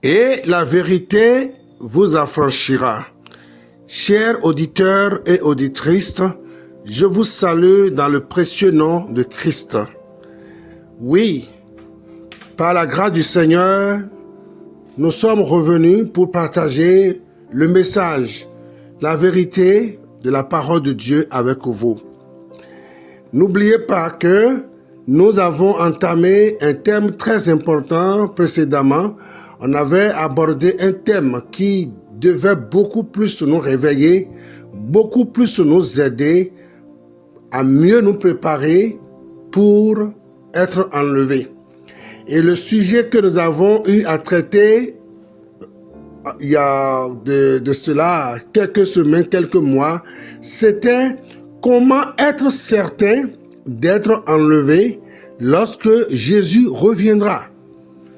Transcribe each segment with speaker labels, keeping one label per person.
Speaker 1: et la vérité vous affranchira. Chers auditeurs et auditrices, je vous salue dans le précieux nom de Christ. Oui, par la grâce du Seigneur, nous sommes revenus pour partager le message, la vérité de la parole de Dieu avec vous. N'oubliez pas que nous avons entamé un thème très important précédemment. On avait abordé un thème qui devait beaucoup plus nous réveiller, beaucoup plus nous aider à mieux nous préparer pour être enlevés. Et le sujet que nous avons eu à traiter il y a de cela quelques semaines, quelques mois, c'était comment être certain d'être enlevé lorsque Jésus reviendra.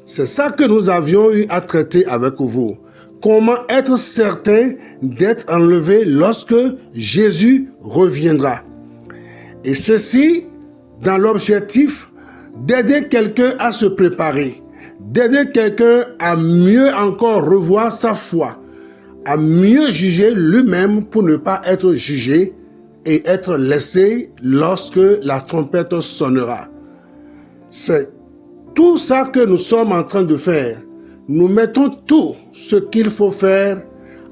Speaker 1: C'est ça que nous avions eu à traiter avec vous. Comment être certain d'être enlevé lorsque Jésus reviendra. Et ceci dans l'objectif d'aider quelqu'un à se préparer, d'aider quelqu'un à mieux encore revoir sa foi, à mieux juger lui-même pour ne pas être jugé et être laissé lorsque la trompette sonnera. C'est tout ça que nous sommes en train de faire. Nous mettons tout ce qu'il faut faire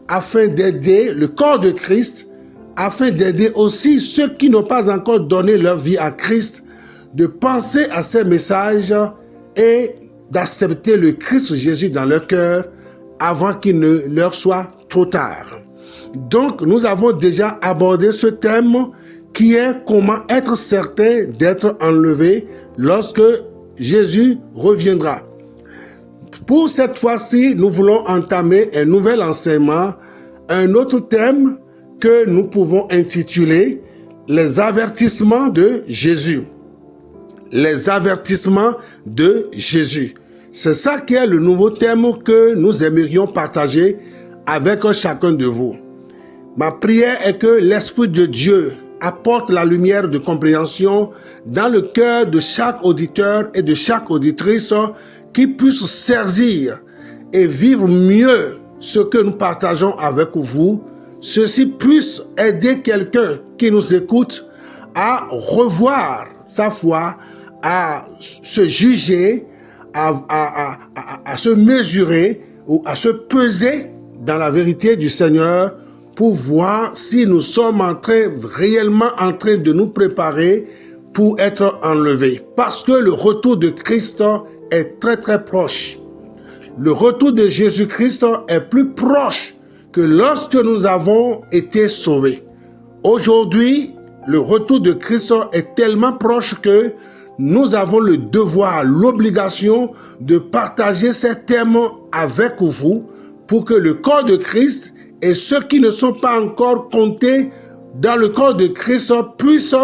Speaker 1: afin d'aider le corps de Christ, afin d'aider aussi ceux qui n'ont pas encore donné leur vie à Christ, de penser à ces messages et d'accepter le Christ Jésus dans leur cœur avant qu'il ne leur soit trop tard. Donc, nous avons déjà abordé ce thème qui est comment être certain d'être enlevé lorsque Jésus reviendra. Pour cette fois-ci, nous voulons entamer un nouvel enseignement, un autre thème que nous pouvons intituler « Les avertissements de Jésus ». Les avertissements de Jésus. C'est ça qui est le nouveau thème que nous aimerions partager avec chacun de vous. Ma prière est que l'Esprit de Dieu apporte la lumière de compréhension dans le cœur de chaque auditeur et de chaque auditrice qui puisse saisir et vivre mieux ce que nous partageons avec vous. Ceci puisse aider quelqu'un qui nous écoute à revoir sa foi, à se juger, à se mesurer ou à se peser dans la vérité du Seigneur pour voir si nous sommes réellement en train de nous préparer pour être enlevés. Parce que le retour de Christ est très très proche. Le retour de Jésus-Christ est plus proche que lorsque nous avons été sauvés. Aujourd'hui, le retour de Christ est tellement proche que nous avons le devoir, l'obligation de partager ces thèmes avec vous pour que le corps de Christ et ceux qui ne sont pas encore comptés dans le corps de Christ puissent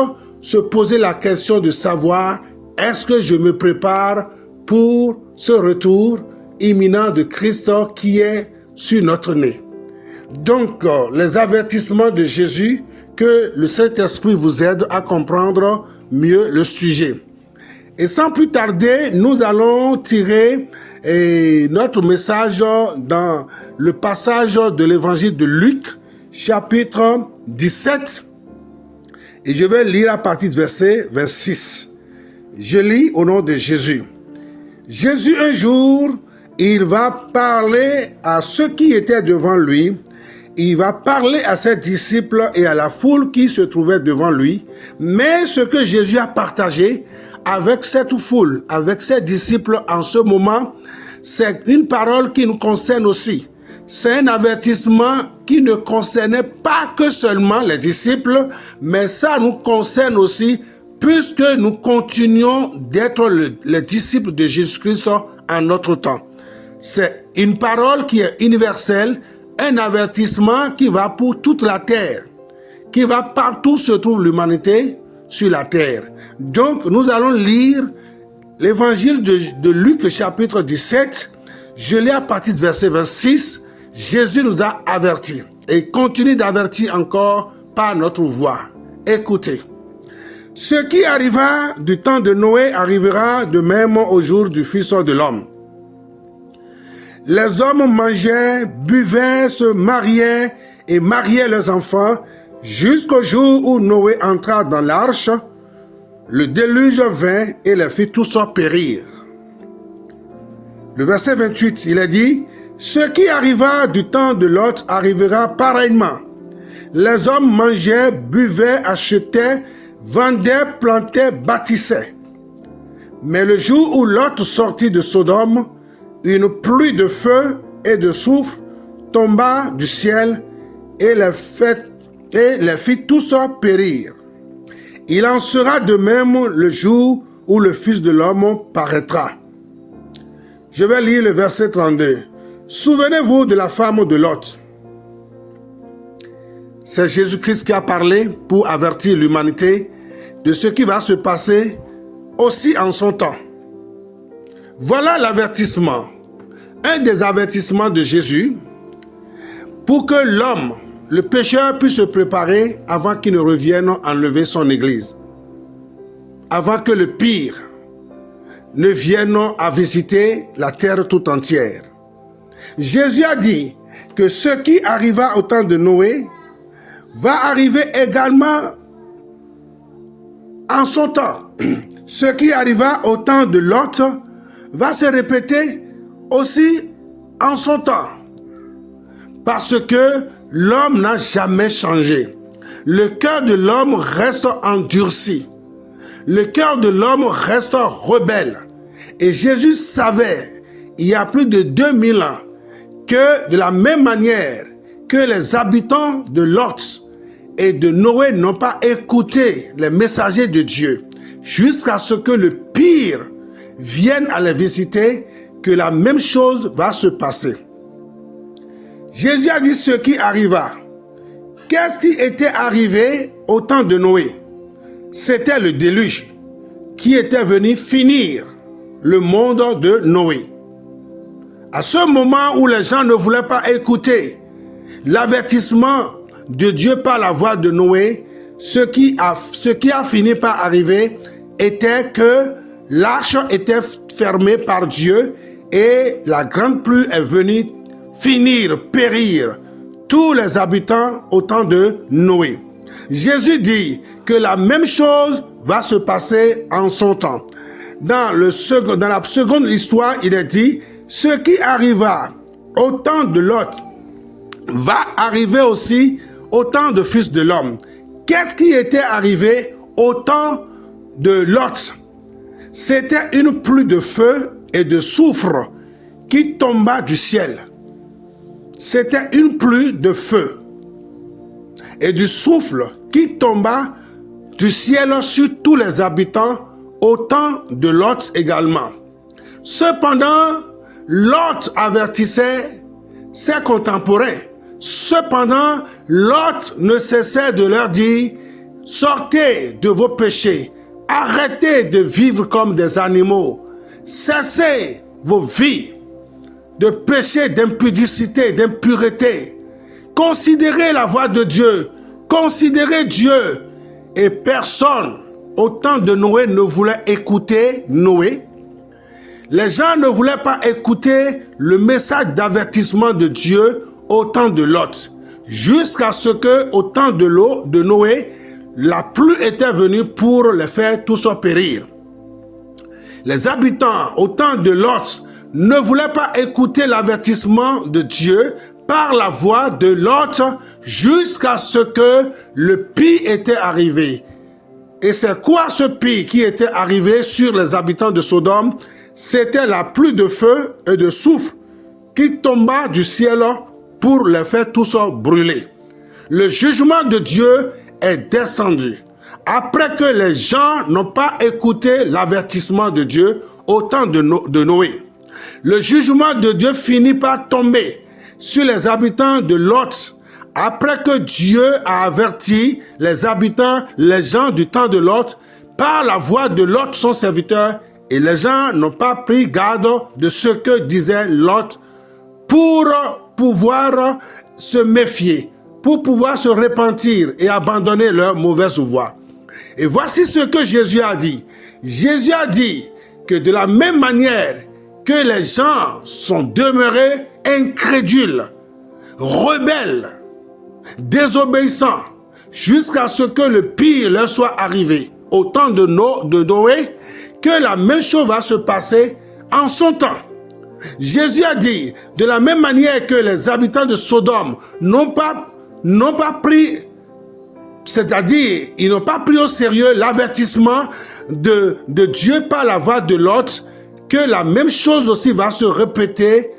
Speaker 1: se poser la question de savoir est-ce que je me prépare pour ce retour imminent de Christ qui est sur notre nez. Donc, les avertissements de Jésus, que le Saint-Esprit vous aide à comprendre mieux le sujet. Et sans plus tarder, nous allons tirer notre message dans le passage de l'évangile de Luc, chapitre 17. Et je vais lire à partir du verset 26. Je lis au nom de Jésus. Jésus, un jour, il va parler à ceux qui étaient devant lui. Il va parler à ses disciples et à la foule qui se trouvait devant lui. Mais ce que Jésus a partagé avec cette foule, avec ses disciples en ce moment, c'est une parole qui nous concerne aussi. C'est un avertissement qui ne concernait pas que seulement les disciples, mais ça nous concerne aussi puisque nous continuons d'être les disciples de Jésus-Christ en notre temps. C'est une parole qui est universelle, un avertissement qui va pour toute la terre, qui va partout où se trouve l'humanité sur la terre. Donc, nous allons lire l'évangile de Luc, chapitre 17. Je lis à partir du verset 26. Jésus nous a avertis et continue d'avertir encore par notre voix. Écoutez. Ce qui arriva du temps de Noé arrivera de même au jour du Fils de l'homme. Les hommes mangeaient, buvaient, se mariaient et mariaient leurs enfants jusqu'au jour où Noé entra dans l'arche. Le déluge vint et les fit tous périr. Le verset 28, il est dit, « Ce qui arriva du temps de Lot arrivera pareillement. Les hommes mangeaient, buvaient, achetaient, vendaient, plantaient, bâtissaient. Mais le jour où Lot sortit de Sodome, une pluie de feu et de soufre tomba du ciel et les fit tous périr. Il en sera de même le jour où le Fils de l'homme paraîtra. » Je vais lire le verset 32. Souvenez-vous de la femme de Lot. C'est Jésus-Christ qui a parlé pour avertir l'humanité de ce qui va se passer aussi en son temps. Voilà l'avertissement, un des avertissements de Jésus pour que l'homme, le pécheur, puisse se préparer avant qu'il ne revienne enlever son église, avant que le pire ne vienne à visiter la terre tout entière. Jésus a dit que ce qui arriva au temps de Noé va arriver également en son temps. Ce qui arriva au temps de Lot va se répéter aussi en son temps. Parce que l'homme n'a jamais changé. Le cœur de l'homme reste endurci. Le cœur de l'homme reste rebelle. Et Jésus savait, il y a plus de 2000 ans, que de la même manière que les habitants de Lot et de Noé n'ont pas écouté les messagers de Dieu, jusqu'à ce que le pire vienne à les visiter, que la même chose va se passer. Jésus a dit ce qui arriva. Qu'est-ce qui était arrivé au temps de Noé? C'était le déluge qui était venu finir le monde de Noé. À ce moment où les gens ne voulaient pas écouter l'avertissement de Dieu par la voix de Noé, ce qui a fini par arriver était que l'arche était fermée par Dieu et la grande pluie est venue finir, périr tous les habitants au temps de Noé. Jésus dit que la même chose va se passer en son temps. Dans la seconde histoire, il est dit, ce qui arriva au temps de Lot va arriver aussi au temps du Fils de l'homme. Qu'est-ce qui était arrivé au temps de Lot? C'était une pluie de feu et de soufre qui tomba du ciel. C'était une pluie de feu et du souffle qui tomba du ciel sur tous les habitants au temps de Lot également. Cependant, Lot avertissait ses contemporains. Cependant, Lot ne cessait de leur dire, sortez de vos péchés, arrêtez de vivre comme des animaux, cessez vos vies de péché, d'impudicité, d'impureté. Considérez la voix de Dieu, considérez Dieu. Et personne, au temps de Noé, ne voulait écouter Noé. Les gens ne voulaient pas écouter le message d'avertissement de Dieu au temps de Lot. Jusqu'à ce que, au temps de Noé, la pluie était venue pour les faire tous périr. Les habitants, au temps de Lot, ne voulaient pas écouter l'avertissement de Dieu par la voix de Lot jusqu'à ce que le pire était arrivé. Et c'est quoi ce pire qui était arrivé sur les habitants de Sodome? C'était la pluie de feu et de soufre qui tomba du ciel pour les faire tous brûler. Le jugement de Dieu est descendu après que les gens n'ont pas écouté l'avertissement de Dieu au temps de Noé. Le jugement de Dieu finit par tomber sur les habitants de Lot après que Dieu a averti les habitants, les gens du temps de Lot, par la voix de Lot, son serviteur, et les gens n'ont pas pris garde de ce que disait Lot pour pouvoir se méfier, pour pouvoir se repentir et abandonner leur mauvaise voie. Et voici ce que Jésus a dit. Jésus a dit que de la même manière que les gens sont demeurés incrédules, rebelles, désobéissants, jusqu'à ce que le pire leur soit arrivé au temps de Noé, que la même chose va se passer en son temps. Jésus a dit, de la même manière que les habitants de Sodome n'ont pas pris, c'est-à-dire, ils n'ont pas pris au sérieux l'avertissement de Dieu par la voix de Lot, que la même chose aussi va se répéter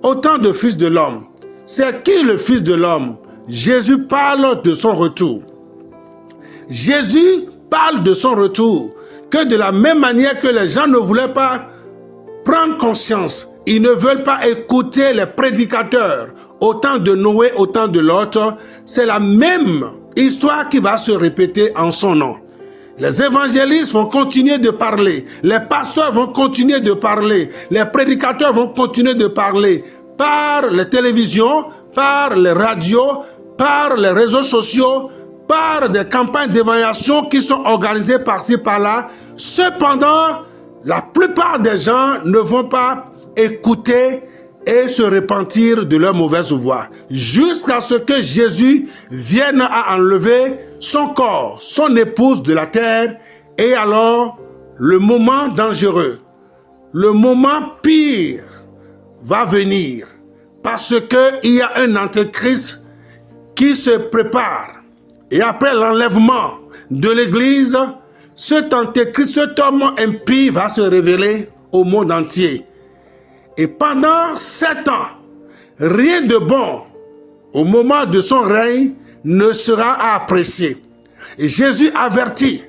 Speaker 1: au temps de Fils de l'homme. C'est qui le Fils de l'homme? Jésus parle de son retour. Jésus parle de son retour, que de la même manière que les gens ne voulaient pas prendre conscience, ils ne veulent pas écouter les prédicateurs au temps de Noé, au temps de Lot, c'est la même histoire qui va se répéter en son nom. Les évangélistes vont continuer de parler, les pasteurs vont continuer de parler, les prédicateurs vont continuer de parler par les télévisions, par les radios, par les réseaux sociaux, par des campagnes d'évaluation qui sont organisées par-ci, par-là. Cependant, la plupart des gens ne vont pas écouter et se repentir de leur mauvaise voie, jusqu'à ce que Jésus vienne à enlever son corps, son épouse de la terre, et alors le moment dangereux, le moment pire va venir, parce qu'il y a un antéchrist qui se prépare. Et après l'enlèvement de l'Église, cet antéchrist, cet homme impie va se révéler au monde entier. Et pendant 7 ans, rien de bon au moment de son règne ne sera à apprécier. Et Jésus avertit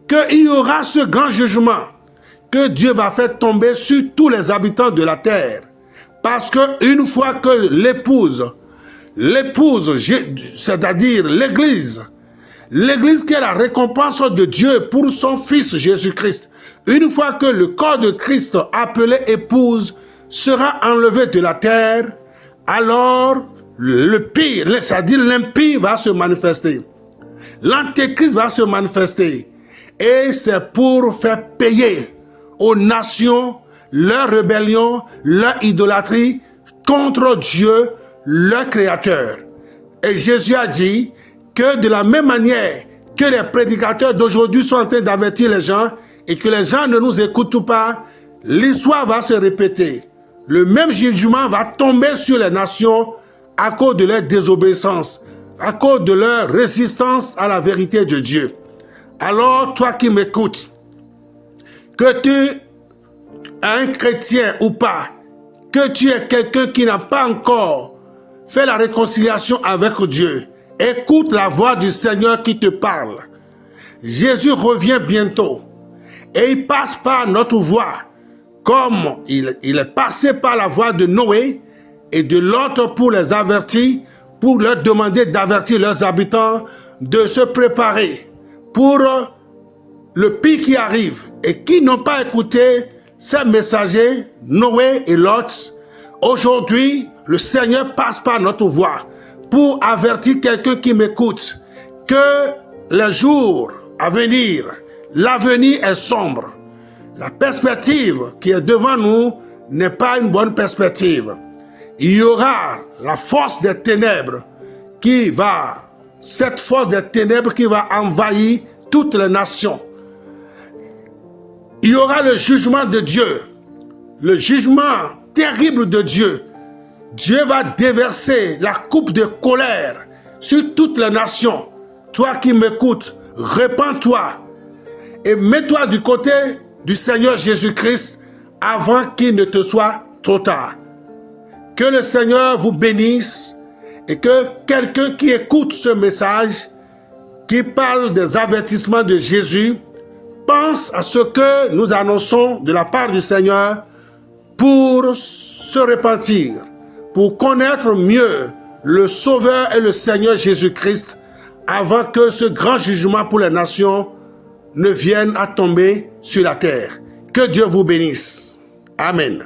Speaker 1: qu'il y aura ce grand jugement que Dieu va faire tomber sur tous les habitants de la terre. Parce qu'une fois que l'épouse, c'est-à-dire l'Église qui est la récompense de Dieu pour son Fils Jésus-Christ, une fois que le corps de Christ appelé épouse sera enlevé de la terre, alors le pire, c'est-à-dire l'impie va se manifester. L'antéchrist va se manifester. Et c'est pour faire payer aux nations leur rébellion, leur idolâtrie contre Dieu, leur Créateur. Et Jésus a dit que de la même manière que les prédicateurs d'aujourd'hui sont en train d'avertir les gens et que les gens ne nous écoutent pas, l'histoire va se répéter. Le même jugement va tomber sur les nations à cause de leur désobéissance, à cause de leur résistance à la vérité de Dieu. Alors, toi qui m'écoutes, que tu es un chrétien ou pas, que tu es quelqu'un qui n'a pas encore fait la réconciliation avec Dieu, écoute la voix du Seigneur qui te parle. Jésus revient bientôt et il passe par notre voie, comme il est passé par la voie de Noé et de Lot pour les avertir, pour leur demander d'avertir leurs habitants de se préparer pour le pire qui arrive, et qui n'ont pas écouté ces messagers, Noé et Lot. Aujourd'hui, le Seigneur passe par notre voie pour avertir quelqu'un qui m'écoute que les jours à venir, l'avenir est sombre. La perspective qui est devant nous n'est pas une bonne perspective. Il y aura la force des ténèbres cette force des ténèbres qui va envahir toutes les nations. Il y aura le jugement de Dieu, le jugement terrible de Dieu. Dieu va déverser la coupe de colère sur toutes les nations. Toi qui m'écoutes, répands-toi et mets-toi du côté du Seigneur Jésus-Christ avant qu'il ne te soit trop tard. Que le Seigneur vous bénisse et que quelqu'un qui écoute ce message, qui parle des avertissements de Jésus, pense à ce que nous annonçons de la part du Seigneur pour se repentir, pour connaître mieux le Sauveur et le Seigneur Jésus-Christ avant que ce grand jugement pour les nations ne vienne à tomber sur la terre. Que Dieu vous bénisse. Amen.